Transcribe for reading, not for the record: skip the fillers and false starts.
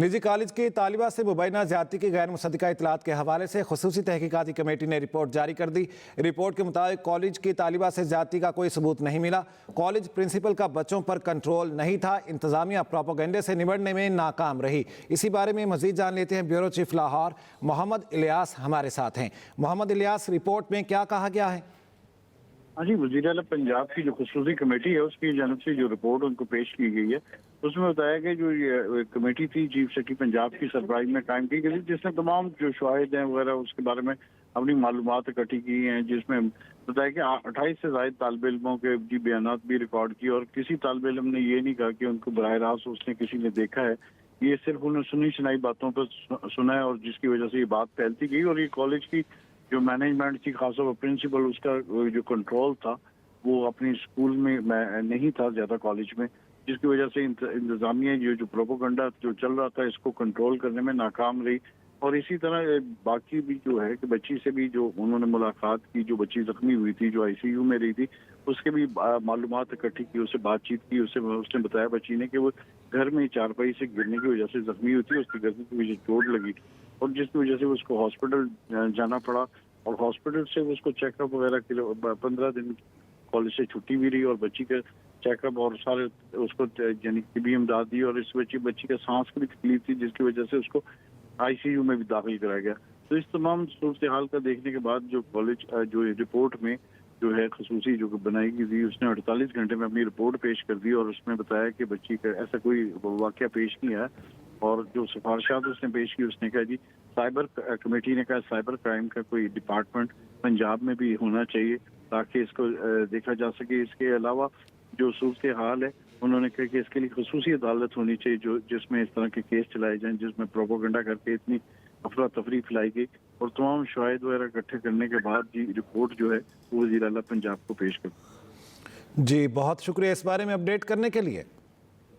निजी कॉलेज की तालिबा से मुबैना ज्यादती की गैर मुसद्दिका इतलात के हवाले से खुसूसी तहकीकाती कमेटी ने रिपोर्ट जारी कर दी। रिपोर्ट के मुताबिक कॉलेज की तालिबा से ज्यादती का कोई सबूत नहीं मिला। कॉलेज प्रिंसिपल का बच्चों पर कंट्रोल नहीं था। इंतजामिया प्रोपेगेंडे से निबटने में नाकाम रही। इसी बारे में मजीद जान लेते हैं। ब्यूरो चीफ लाहौर मोहम्मद इलियास हमारे साथ हैं। मोहम्मद इलियास, रिपोर्ट में क्या कहा गया है? हाँ जी, वज़ीर आला पंजाब की जो खुसूसी कमेटी है उसकी जानब से जो रिपोर्ट उनको पेश की गई है उसमें बताया कि जो ये कमेटी थी चीफ सेक्रेटरी पंजाब की सरबराही में कायम की गई थी, जिसने तमाम जो शवाहिद हैं वगैरह उसके बारे में अपनी मालूमात इकट्ठी की हैं, जिसमें बताया कि 28 से ज़ायद तालिब इल्मों के जी बयानात भी रिकॉर्ड किए और किसी तालिब इल्म ने ये नहीं कहा कि उनको बराह रास्त उसने किसी ने देखा है। ये सिर्फ उन्होंने सुनी सुनाई बातों पर सुना है और जिसकी वजह से ये बात फैलती गई और ये कॉलेज की जो मैनेजमेंट थी, खासतौर पर प्रिंसिपल, उसका जो कंट्रोल था वो अपनी स्कूल में नहीं था ज़्यादा कॉलेज में, जिसकी वजह से इंतजामिया जो प्रोपोगंडा जो चल रहा था इसको कंट्रोल करने में नाकाम रही। और इसी तरह बाकी भी जो है कि बच्ची से भी जो उन्होंने मुलाकात की, जो बच्ची जख्मी हुई थी जो आईसीयू में रही थी, उसके भी मालूमात इकट्ठी की, उससे बातचीत की। उसने बताया बच्ची ने कि वो घर में चारपाई से गिरने की वजह से जख्मी हुई थी, उसकी गर्दन की वजह चोट लगी और जिसकी वजह से उसको हॉस्पिटल जाना पड़ा और हॉस्पिटल से उसको चेकअप वगैरह के लिए 15 दिन कॉलेज से छुट्टी भी रही और बच्ची के चेकअप और सारे उसको यानी तिबी इमदाद दी और इस बच्ची का सांस की भी तकलीफ थी, जिसकी वजह से उसको आईसीयू में भी दाखिल कराया गया। तो इस तमाम सूरत हाल का देखने के बाद जो कॉलेज जो रिपोर्ट में जो है खसूसी जो बनाई गई थी, उसने 48 घंटे में अपनी रिपोर्ट पेश कर दी और उसमें बताया कि बच्ची का ऐसा कोई वाकया पेश नहीं आया और जो सिफारिशात उसने पेश की उसने कहा जी साइबर कमेटी ने कहा साइबर क्राइम का कोई डिपार्टमेंट पंजाब में भी होना चाहिए ताकि इसको देखा जा सके। इसके अलावा जो सूरत हाल है उन्होंने कहा कि इसके लिए खसूसी अदालत होनी चाहिए जो जिसमें इस तरह के केस चलाए जाएं, जिसमें प्रोपोगंडा करके इतनी अफरा तफरी फैलाई गई और तमाम शवाहिद वगैरह इकट्ठे करने के बाद जी रिपोर्ट जो है वो वज़ीर आला पंजाब को पेश कर। जी, बहुत शुक्रिया इस बारे में अपडेट करने के लिए।